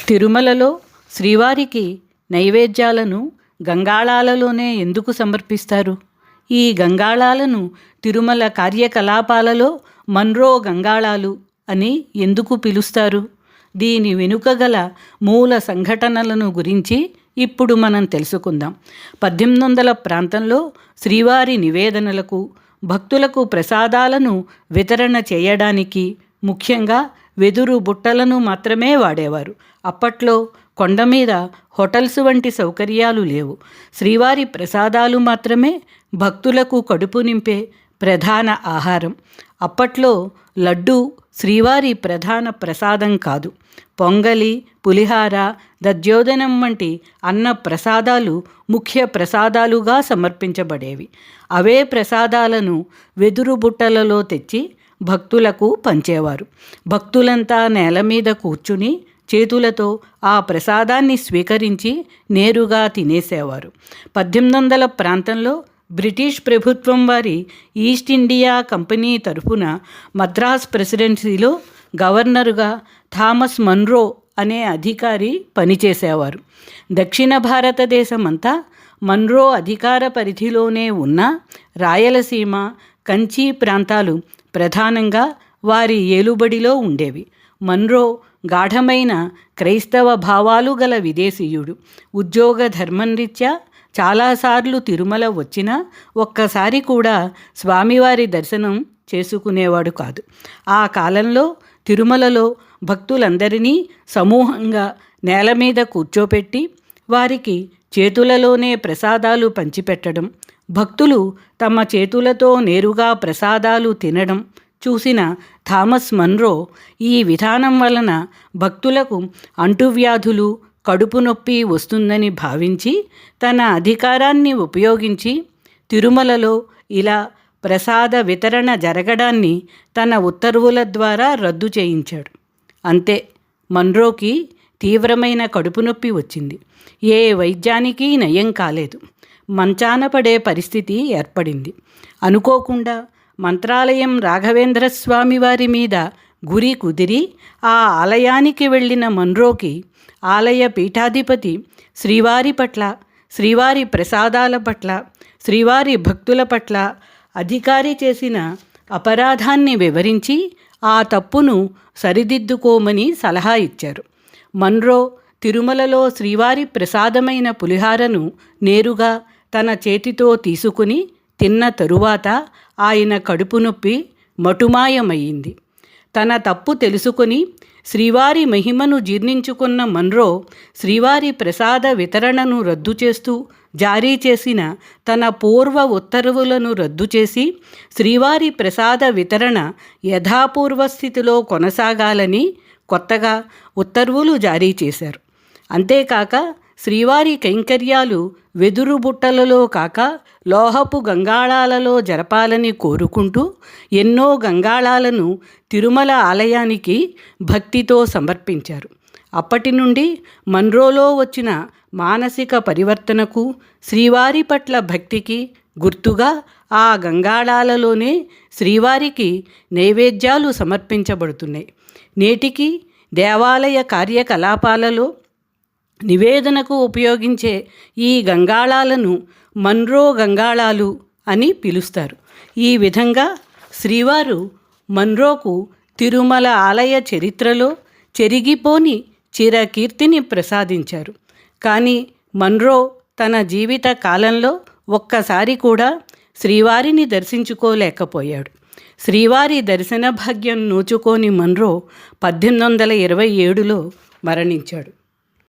తిరుమలలో శ్రీవారికి నైవేద్యాలను గంగాళాలలోనే ఎందుకు సమర్పిస్తారు? ఈ గంగాళాలను తిరుమల కార్యకలాపాలలో మన్రో గంగాళాలు అని ఎందుకు పిలుస్తారు? దీని వెనుక గల మూల సంఘటనలను గురించి ఇప్పుడు మనం తెలుసుకుందాం. 1800 ప్రాంతంలో శ్రీవారి నివేదనలకు, భక్తులకు ప్రసాదాలను వితరణ చేయడానికి ముఖ్యంగా వెదురు బుట్టలను మాత్రమే వాడేవారు. అప్పట్లో కొండ మీద హోటల్స్ వంటి సౌకర్యాలు లేవు. శ్రీవారి ప్రసాదాలు మాత్రమే భక్తులకు కడుపు నింపే ప్రధాన ఆహారం. అప్పట్లో లడ్డు శ్రీవారి ప్రధాన ప్రసాదం కాదు. పొంగలి, పులిహార, దధ్యోదనం వంటి అన్న ప్రసాదాలు ముఖ్య ప్రసాదాలుగా సమర్పించబడేవి. అవే ప్రసాదాలను వెదురు బుట్టలలో తెచ్చి భక్తులకు పంచేవారు. భక్తులంతా నేల మీద కూర్చుని చేతులతో ఆ ప్రసాదాన్ని స్వీకరించి నేరుగా తినేసేవారు. 1800 ప్రాంతంలో బ్రిటిష్ ప్రభుత్వం వారి ఈస్ట్ ఇండియా కంపెనీ తరఫున మద్రాస్ ప్రెసిడెన్సీలో గవర్నరుగా థామస్ మన్రో అనే అధికారి పనిచేసేవారు. దక్షిణ భారతదేశమంతా మన్రో అధికార పరిధిలోనే ఉన్న రాయలసీమ, కంచి ప్రాంతాలు ప్రధానంగా వారి ఏలుబడిలో ఉండేవి. మన్రో గాఢమైన క్రైస్తవ భావాలు గల విదేశీయుడు. ఉద్యోగ ధర్మరీత్యా చాలాసార్లు తిరుమల వచ్చినా ఒక్కసారి కూడా స్వామివారి దర్శనం చేసుకునేవాడు కాదు. ఆ కాలంలో తిరుమలలో భక్తులందరినీ సమూహంగా నేల మీద కూర్చోపెట్టి వారికి చేతులలోనే ప్రసాదాలు పంచిపెట్టడం, భక్తులు తమ చేతులతో నేరుగా ప్రసాదాలు తినడం చూసిన థామస్ మన్రో ఈ విధానం వలన భక్తులకు అంటువ్యాధులు, కడుపు నొప్పి వస్తుందని భావించి తన అధికారాన్ని ఉపయోగించి తిరుమలలో ఇలా ప్రసాద వితరణ జరగడాన్ని తన ఉత్తర్వుల ద్వారా రద్దు చేయించాడు. అంతే, మన్రోకి తీవ్రమైన కడుపు నొప్పి వచ్చింది. ఏ వైద్యానికి నయం కాలేదు. మంచాన పడే పరిస్థితి ఏర్పడింది. అనుకోకుండా మంత్రాలయం రాఘవేంద్ర స్వామి వారి మీద గురి కుదిరి ఆ ఆలయానికి వెళ్ళిన మన్రోకి ఆలయ పీఠాధిపతి శ్రీవారి పట్ల, శ్రీవారి ప్రసాదాల పట్ల, శ్రీవారి భక్తుల పట్ల అధికారి చేసిన అపరాధాన్ని వివరించి ఆ తప్పును సరిదిద్దుకోమని సలహా ఇచ్చారు. మన్రో తిరుమలలో శ్రీవారి ప్రసాదమైన పులిహారను నేరుగా తన చేతితో తీసుకుని తిన్న తరువాత ఆయన కడుపు నొప్పి మటుమాయమయ్యింది. తన తప్పు తెలుసుకొని శ్రీవారి మహిమను జీర్ణించుకున్న మన్రో శ్రీవారి ప్రసాద వితరణను రద్దు చేస్తూ జారీ చేసిన తన పూర్వ ఉత్తర్వులను రద్దు చేసి శ్రీవారి ప్రసాద వితరణ యథాపూర్వ స్థితిలో కొనసాగాలని కొత్తగా ఉత్తర్వులు జారీ చేశారు. అంతేకాక శ్రీవారి కైంకర్యాలు వెదురు బుట్టలలో కాక లోహపు గంగాళాలలో జరపాలని కోరుకుంటూ ఎన్నో గంగాళాలను తిరుమల ఆలయానికి భక్తితో సమర్పించారు. అప్పటి నుండి మన్రోలో వచ్చిన మానసిక పరివర్తనకు, శ్రీవారి పట్ల భక్తికి గుర్తుగా ఆ గంగాళాలలోనే శ్రీవారికి నైవేద్యాలు సమర్పించబడుతున్నాయి. నేటికి దేవాలయ కార్యకలాపాలలో నివేదనకు ఉపయోగించే ఈ గంగాళాలను మన్రో గంగాళాలు అని పిలుస్తారు. ఈ విధంగా శ్రీవారు మన్రోకు తిరుమల ఆలయ చరిత్రలో చెరిగిపోని చిరకీర్తిని ప్రసాదించారు. కానీ మన్రో తన జీవిత కాలంలో ఒక్కసారి కూడా శ్రీవారిని దర్శించుకోలేకపోయాడు. శ్రీవారి దర్శన భాగ్యం నోచుకోని మన్రో 1827లో మరణించాడు.